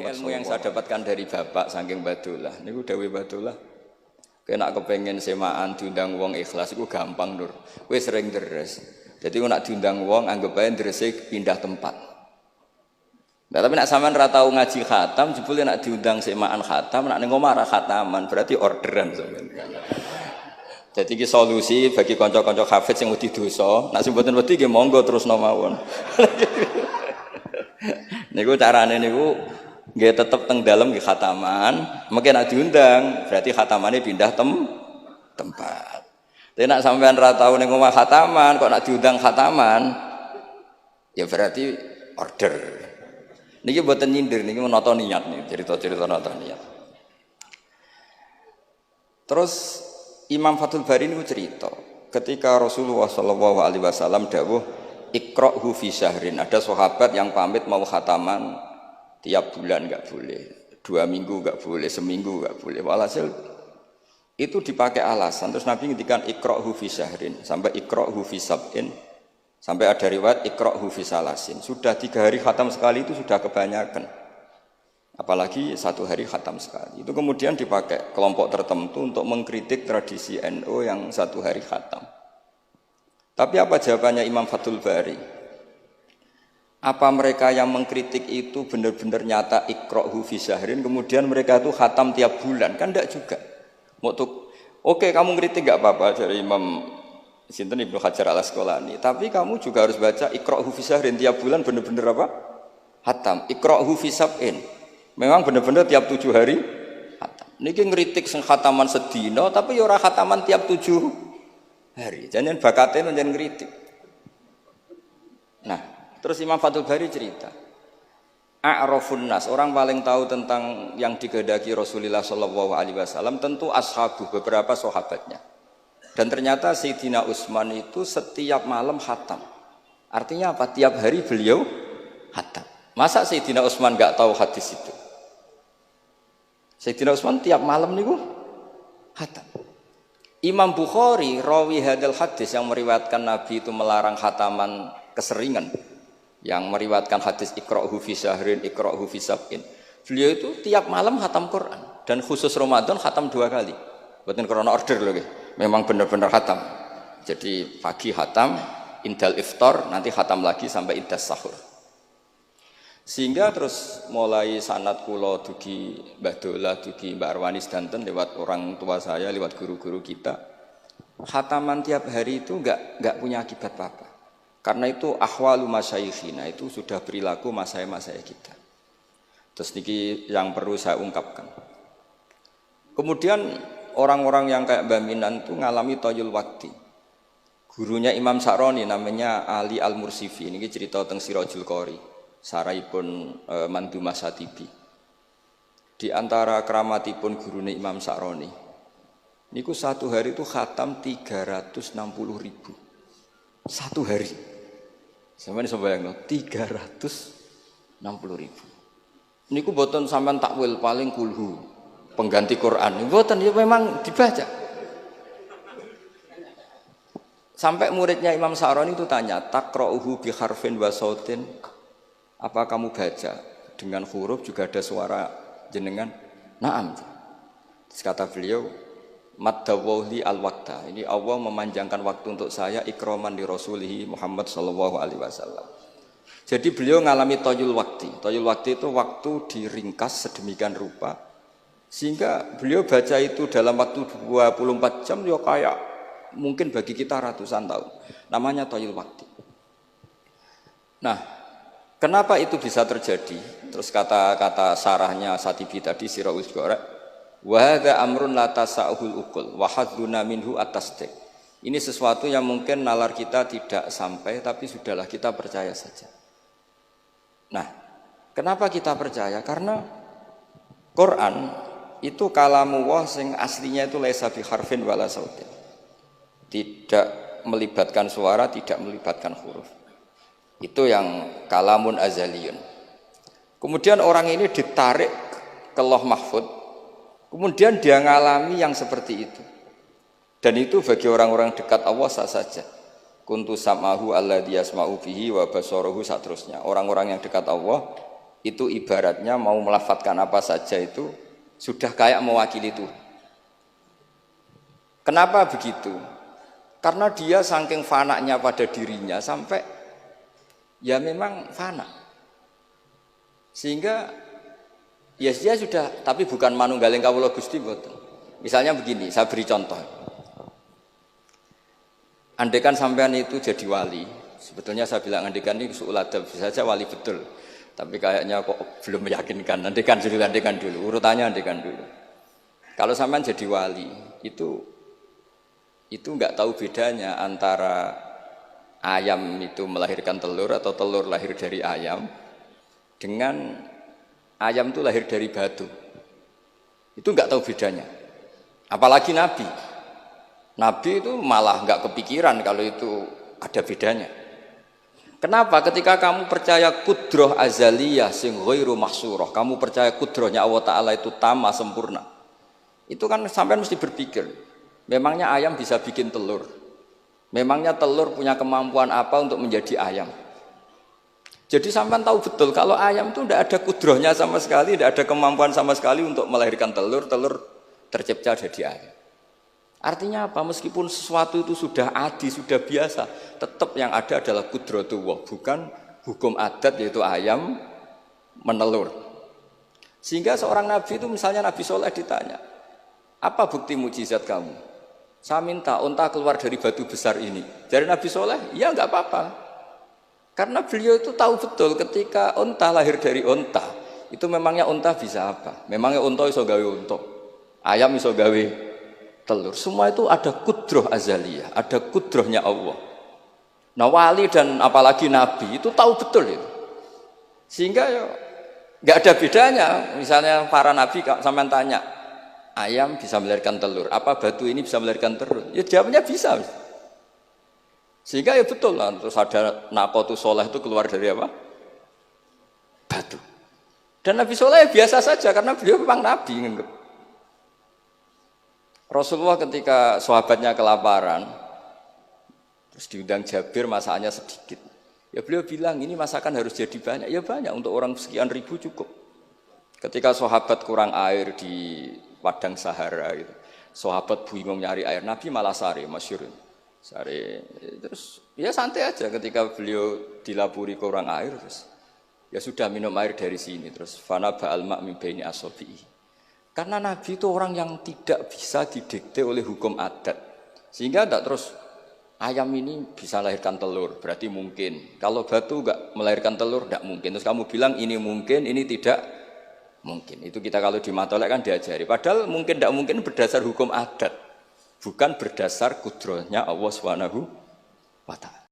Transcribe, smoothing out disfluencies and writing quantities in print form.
Muhammad. Ilmu yang saya dapatkan dari bapak saking Badullah. Niku dawuh Badullah. Kena kepengen semaan diundang wong ikhlas iku gampang Nur. Kowe sering deres. Jadi kok nak diundang wong anggap ae derese pindah tempat. Nah, tapi nak sampean ra tau ngaji khatam jebule nak diundang semaan khatam nak ning omah ra khataman berarti orderan sampean. Jadi iki solusi bagi kanca-kanca hafid sing wedi dosa, nak sing mboten wedi nggih monggo terusno mawon. Niku carane niku nggih tetep teng dalem nggih khataman, mungkin nak diundang berarti khatamane pindah tempat. Tapi nak sampean ra tau ning omah khataman kok nak diundang khataman ya berarti order. Niki mboten nyindir niki menata niat nih, cerita-cerita nata niat. Terus Imam Fathul Bari niku cerita ketika Rasulullah sallallahu alaihi wasallam dawuh iqra'hu fi syahrin. Ada sahabat yang pamit mau khataman tiap bulan enggak boleh, 2 minggu enggak boleh, seminggu enggak boleh. Walhasil itu dipakai alasan. Terus Nabi ngendikan iqra'hu fi syahrin sampai iqra'hu fi sab'in. Sampai ada riwayat iqra'hu fi salasin. Sudah 3 hari khatam sekali itu sudah kebanyakan. Apalagi 1 hari khatam sekali. Itu kemudian dipakai kelompok tertentu untuk mengkritik tradisi NU yang 1 hari khatam. Tapi apa jawabannya Imam Fathul Bari? Apa mereka yang mengkritik itu benar-benar nyata iqra'hu fi syahrin, kemudian mereka itu khatam tiap bulan? Kan enggak juga. Oke, kamu kritik enggak apa-apa dari Imam Sinten Ibnu Hajar Al-Asqalani, tapi kamu juga harus baca iqra'hu fi syahrin tiap bulan benar-benar apa? Khatam. Iqra'hu fi sab'in. Memang benar-benar tiap 7 hari khatam. Niki ngritik sing khataman sedina tapi ya ora khataman tiap 7 hari. Jangan bakatnya menjadi ngritik. Nah, terus Imam Fathul Bari cerita. A'rafun nas, orang paling tahu tentang yang dikehendaki Rasulullah sallallahu alaihi wasallam tentu ashabu, beberapa sahabatnya. Dan ternyata Sayyidina Utsman itu setiap malam khatam. Artinya apa? Tiap hari beliau khatam. Masa Sayyidina Utsman enggak tahu hadis itu? Sayyidina Utsman tiap malam niku khatam. Imam Bukhari rawi hadal hadis yang meriwayatkan Nabi itu melarang khataman keseringan, yang meriwayatkan hadis iqra'hu fi syahrin, iqra'hu fi sab'in. Beliau itu tiap malam khatam Quran dan khusus Ramadan khatam 2 kali. Mboten krana order lho nggih. Memang benar-benar khatam. Jadi pagi khatam, indal iftar, nanti khatam lagi sampai indas sahur. Sehingga terus mulai sanad kula dugi Mbah Dolah, dugi Mbak Arwani sedanten lewat orang tua saya, lewat guru-guru kita. Khataman tiap hari itu enggak punya akibat apa-apa. Karena itu ahwalu masyayikhina, itu sudah perilaku masaya-masaya kita. Terus niki yang perlu saya ungkapkan. Kemudian orang-orang yang kayak Mbah Minan itu ngalami toyul wakti. Gurunya Imam Sa'roni namanya Ali Al-Mursifi. Ini cerita tentang Sirajul Qori, saraipun Mandumah Satibi. Di antara keramatipun gurunya Imam Sa'roni, niku 1 hari itu khatam 360.000. 1 hari. Sampeyan iso bayangno 360.000. Niku boten sampean takwil paling kulhu. Pengganti Quran, mboten ya memang dibaca. Sampai muridnya Imam Sa'roni itu tanya, taqra'uhu bi harfin wa sautin? Apa kamu baca dengan huruf juga ada suara jenengan? Naam. Terus kata beliau, maddawli al-waqta. Ini Allah memanjangkan waktu untuk saya ikraman li Rasulihi Muhammad sallallahu alaihi wasallam. Jadi beliau ngalami toyul wakti. Toyul wakti itu waktu diringkas sedemikian rupa sehingga beliau baca itu dalam waktu 24 jam ya kayak mungkin bagi kita ratusan tahun. Namanya toyul waktu. Nah, kenapa itu bisa terjadi? Terus kata-kata sarahnya Satibi tadi Sirahul Qorek, wa hadza amrun la tasa'ul uqul wa hadzuna minhu at-tasdiq. Ini sesuatu yang mungkin nalar kita tidak sampai, tapi sudahlah kita percaya saja. Nah, kenapa kita percaya? Karena Quran itu kalamullah sing aslinya itu laisa bi harfin wala sautin. Tidak melibatkan suara, tidak melibatkan huruf. Itu yang kalamun azaliyun. Kemudian orang ini ditarik ke Lauh Mahfud. Kemudian dia ngalami yang seperti itu. Dan itu bagi orang-orang dekat Allah sah saja. Kuntu sam'ahu alladzi yasma'u bihi wa basarahu saterusnya. Orang-orang yang dekat Allah itu ibaratnya mau melafadzkan apa saja itu sudah kayak mewakili Tuhan. Kenapa begitu? Karena dia saking fananya pada dirinya sampai ya memang fana. Sehingga ya dia sudah, tapi bukan manunggaling kawula Gusti mboten. Misalnya begini, saya beri contoh. Andaikan sampean itu jadi wali, sebetulnya saya bilang andaikan ini suul adab, bisa saja wali betul. Tapi kayaknya kok belum meyakinkan. Andaikan dulu, urutannya andaikan dulu. Kalau sampean jadi wali, itu enggak tahu bedanya antara ayam itu melahirkan telur atau telur lahir dari ayam dengan ayam itu lahir dari batu. Itu enggak tahu bedanya. Apalagi Nabi. Nabi itu malah enggak kepikiran kalau itu ada bedanya. Kenapa? Ketika kamu percaya kudroh azaliyah sing ghairu mahsurah, kamu percaya kudrohnya Allah Ta'ala itu tama sempurna, itu kan sampai mesti berpikir, memangnya ayam bisa bikin telur? Memangnya telur punya kemampuan apa untuk menjadi ayam? Jadi sampean tahu betul kalau ayam itu tidak ada kudrohnya sama sekali, tidak ada kemampuan sama sekali untuk melahirkan telur, telur tercipta jadi ayam. Artinya apa? Meskipun sesuatu itu sudah adi, sudah biasa, tetap yang ada adalah kudratullah, bukan hukum adat yaitu ayam menelur. Sehingga seorang nabi itu misalnya Nabi Soleh ditanya, apa bukti mujizat kamu? Saya minta unta keluar dari batu besar ini. Dari Nabi Soleh, ya enggak apa-apa. Karena beliau itu tahu betul ketika unta lahir dari unta, itu memangnya unta bisa apa? Memangnya unta iso gawe unta, ayam iso gawe telur. Semua itu ada kudroh azaliyah, ada kudrohnya Allah. Nah wali dan apalagi nabi itu tahu betul itu. Sehingga ya nggak ada bedanya. Misalnya para nabi sampean tanya, ayam bisa melahirkan telur, apa batu ini bisa melahirkan telur? Ya jawabnya bisa. Sehingga ya betul lah. Terus ada Naqatus Sholeh itu keluar dari apa? Batu. Dan Nabi Soleh biasa saja karena beliau memang nabi. Rasulullah ketika sahabatnya kelaparan, terus diundang Jabir, masakannya sedikit. Ya beliau bilang ini masakan harus jadi banyak. Ya banyak, untuk orang sekian ribu cukup. Ketika sahabat kurang air di padang Sahara, gitu, sahabat bingung nyari air, Nabi malah sare, masyhur. Sare, terus ya santai aja ketika beliau dilapuri kurang air, terus ya sudah minum air dari sini, terus fana ba'al ma' min baini asabi'i. Karena Nabi itu orang yang tidak bisa didikte oleh hukum adat. Sehingga tidak terus, ayam ini bisa lahirkan telur, berarti mungkin. Kalau batu enggak melahirkan telur, tidak mungkin. Terus kamu bilang ini mungkin, ini tidak mungkin. Itu kita kalau di matolek kan diajari. Padahal mungkin tidak mungkin berdasar hukum adat. Bukan berdasar kudrohnya Allah SWT.